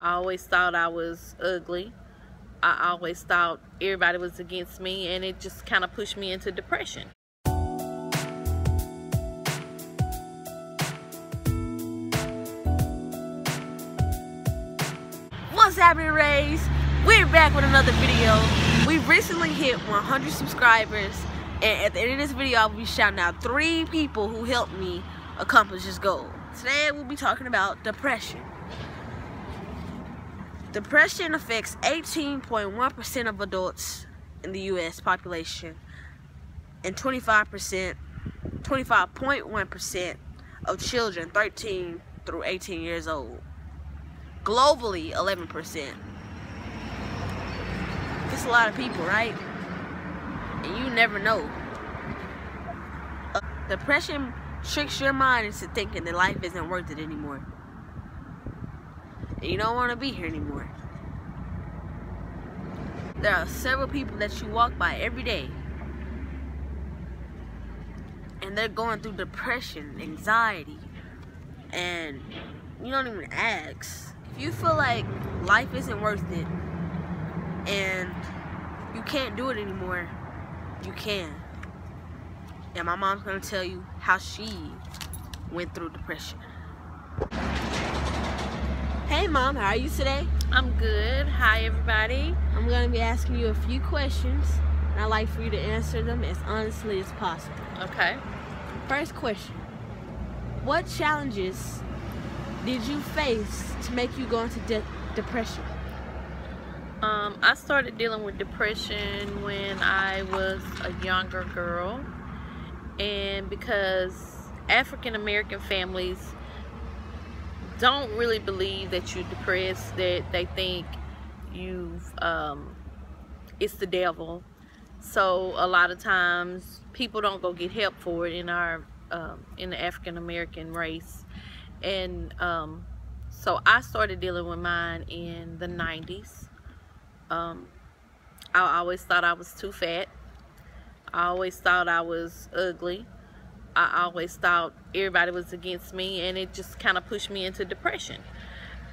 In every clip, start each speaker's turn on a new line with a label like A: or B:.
A: I always thought I was ugly. I always thought everybody was against me, and it just kind of pushed me into depression. What's happening, Rays? We're back with another video. We recently hit 100 subscribers, and at the end of this video, I'll be shouting out 3 people who helped me accomplish this goal. Today, we'll be talking about depression. Depression affects 18.1% of adults in the U.S. population and 25.1% of children 13 through 18 years old. Globally, 11%. That's a lot of people, right? And you never know. Depression tricks your mind into thinking that life isn't worth it anymore. And you don't want to be here anymore. There are several people that you walk by every day, and they're going through depression, anxiety, and you don't even ask. If you feel like life isn't worth it and you can't do it anymore, you can. And my mom's gonna tell you how she went through depression. Hey Mom, how are you today? I'm good. Hi everybody. I'm gonna be asking you a few questions, and I'd like for you to answer them as honestly as possible. Okay. First question: what challenges did you face to make you go into depression? I started dealing with depression when I was a younger girl, and because African American families don't really believe that you're depressed, that they think it's the devil. So a lot of times people don't go get help for it in our in the African American race. And so I started dealing with mine in the 90s. I always thought I was too fat. I always thought I was ugly. I always thought everybody was against me, and it just kind of pushed me into depression.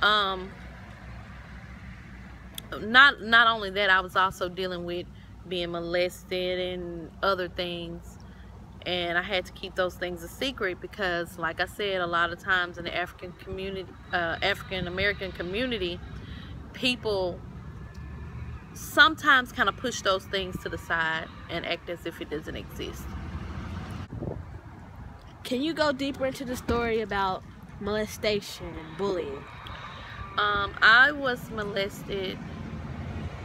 A: Not only that, I was also dealing with being molested and other things, and I had to keep those things a secret because, like I said, a lot of times in the African American community, people sometimes kind of push those things to the side and act as if it doesn't exist. Can you go deeper into the story about molestation and bullying? I was molested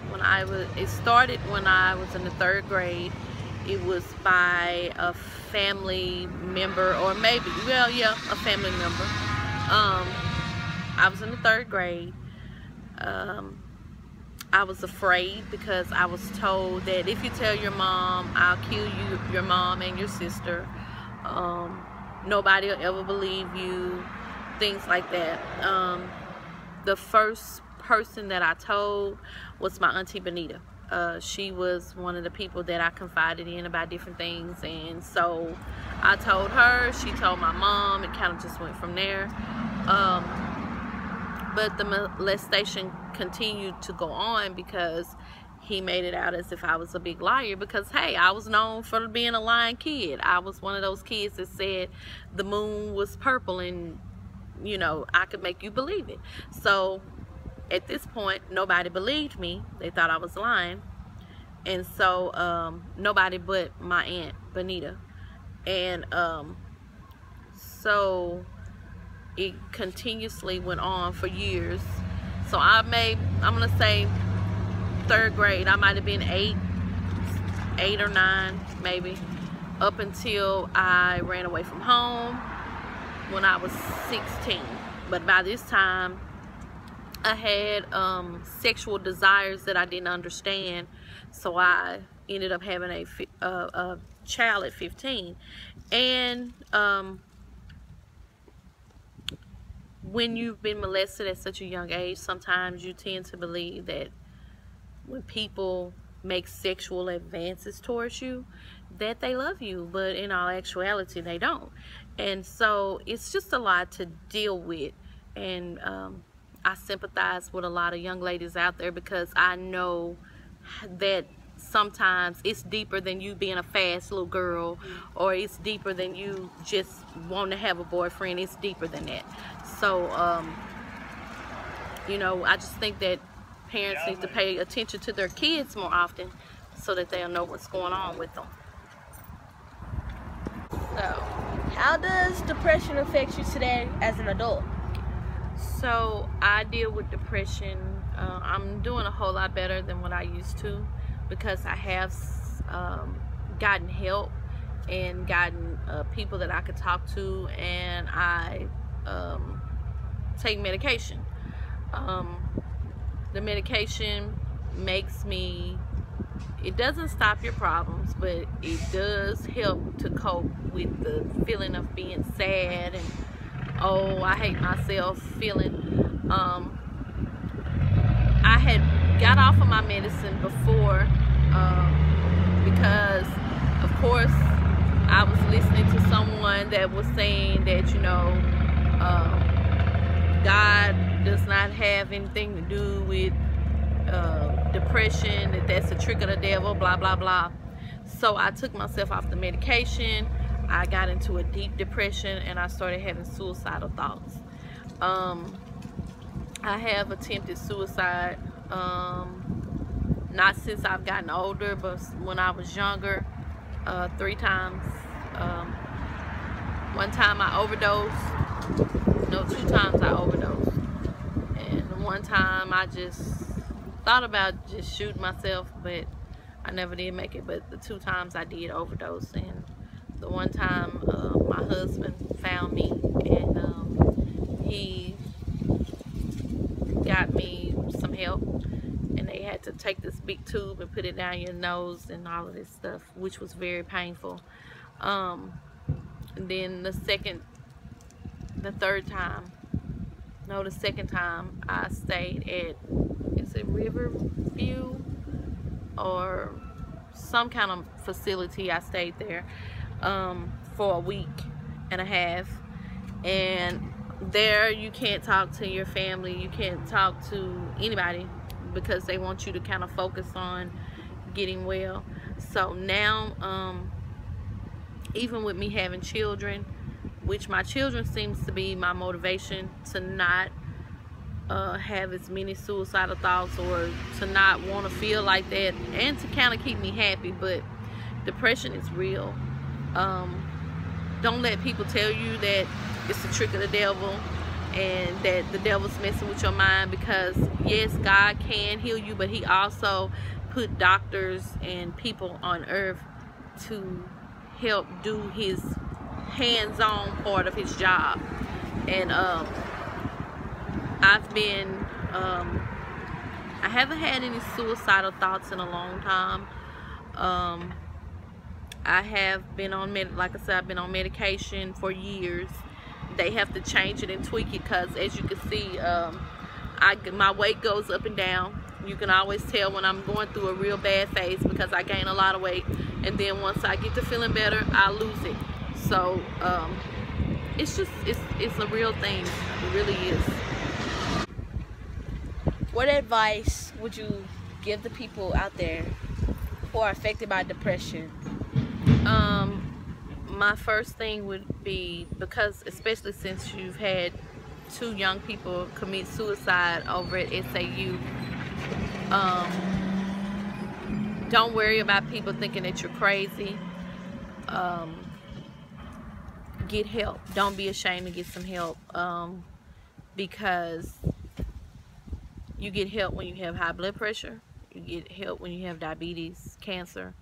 A: when it started when I was in the 3rd grade. It was by a family member, or maybe, well, yeah, a family member. I was in the 3rd grade. I was afraid because I was told that if you tell your mom, I'll kill you, your mom and your sister. Nobody will ever believe you, things like that. The first person that I told was my Auntie Benita. She was one of the people that I confided in about different things, and so I told her, she told my mom, it kind of just went from there. But the molestation continued to go on because he made it out as if I was a big liar, because hey, I was known for being a lying kid. I was one of those kids that said the moon was purple, and you know, I could make you believe it. So at this point, nobody believed me. They thought I was lying. And so nobody but my Aunt Benita. And so it continuously went on for years. So I'm gonna say 3rd grade, I might have been 8 or 9 maybe, up until I ran away from home when I was 16. But by this time I had sexual desires that I didn't understand, so I ended up having a child at 15. And when you've been molested at such a young age, sometimes you tend to believe that when people make sexual advances towards you, that they love you, but in all actuality they don't. And so it's just a lot to deal with. And
B: I sympathize with a lot of young ladies out there, because I know that sometimes it's deeper than you being a fast little girl, or it's deeper than you just wanting to have a boyfriend. It's deeper than that. So you know, I just think that parents need to pay attention to their kids more often, so that they'll know what's going on with them.
A: So, how does depression affect you today as an adult?
B: So, I deal with depression. I'm doing a whole lot better than what I used to, because I have gotten help and gotten people that I could talk to, and I take medication. The medication makes me, it doesn't stop your problems, but it does help to cope with the feeling of being sad and, oh, I hate myself feeling. I had got off of my medicine before, because of course I was listening to someone that was saying that, you know, God does not have anything to do with depression, that's a trick of the devil, blah blah blah. So I took myself off the medication. I got into a deep depression, and I started having suicidal thoughts. I have attempted suicide, not since I've gotten older, but when I was younger, 3 times. One time I overdosed. No, 2 times I overdosed. And one time I just thought about just shooting myself, but I never did make it. But the 2 times I did overdose, and the one time my husband found me, and he got me some help, and they had to take this big tube and put it down your nose and all of this stuff, which was very painful. And then the second time I stayed at, is it Riverview or some kind of facility. I stayed there for a week and a half, and there you can't talk to your family, you can't talk to anybody, because they want you to kind of focus on getting well. So now, even with me having children, which my children seems to be my motivation to not have as many suicidal thoughts, or to not want to feel like that, and to kind of keep me happy. But depression is real. Don't let people tell you that it's a trick of the devil and that the devil's messing with your mind, because yes, God can heal you, but he also put doctors and people on earth to help do his hands-on part of his job. And I haven't had any suicidal thoughts in a long time. I have been on like I said, I've been on medication for years. They have to change it and tweak it, because as you can see, my weight goes up and down. You can always tell when I'm going through a real bad phase, because I gain a lot of weight, and then once I get to feeling better, I lose it. So it's a real thing. It really is.
A: What advice would you give the people out there who are affected by depression?
B: My first thing would be, because especially since you've had 2 young people commit suicide over at SAU, don't worry about people thinking that you're crazy. Get help. Don't be ashamed to get some help, because you get help when you have high blood pressure, you get help when you have diabetes, cancer,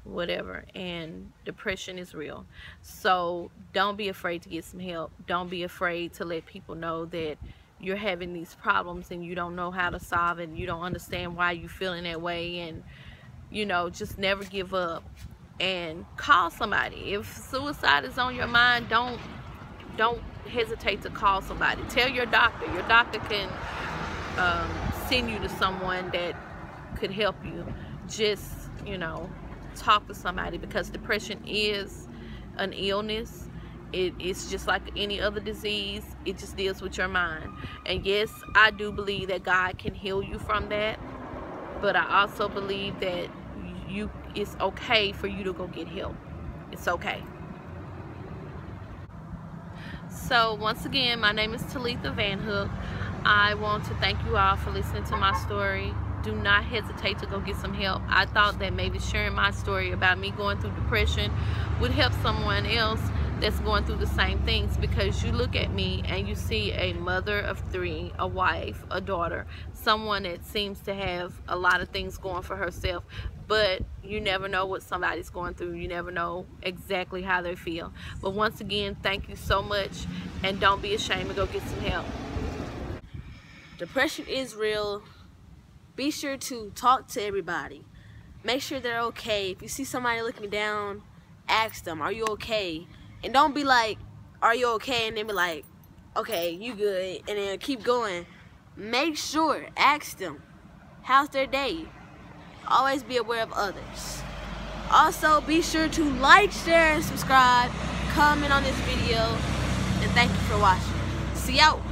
B: whatever, and depression is real. So don't be afraid to get some help. Don't be afraid to let people know that you're having these problems and you don't know how to solve it, you don't understand why you're feeling that way, and you know, just never give up and call somebody. If suicide is on your mind, don't hesitate to call somebody. Tell your doctor. Your doctor can send you to someone that could help you. Just, you know, talk to somebody, because depression is an illness, It's just like any other disease. It just deals with your mind. And yes, I do believe that God can heal you from that, but I also believe that it's okay for you to go get help. It's okay. So once again, my name is Talitha Vanhook. I want to thank you all for listening to my story. Do not hesitate to go get some help. I thought that maybe sharing my story about me going through depression would help someone else that's going through the same things, because you look at me and you see a mother of 3, a wife, a daughter, someone that seems to have a lot of things going for herself, but you never know what somebody's going through. You never know exactly how they feel. But once again, thank you so much, and don't be ashamed to go get some help.
A: Depression is real. Be sure to talk to everybody. Make sure they're okay. If you see somebody looking down, ask them, are you okay? And don't be like, are you okay? And then be like, okay, you good, and then keep going. Make sure, ask them, how's their day? Always be aware of others. Also, be sure to like, share, and subscribe. Comment on this video. And thank you for watching. See you out.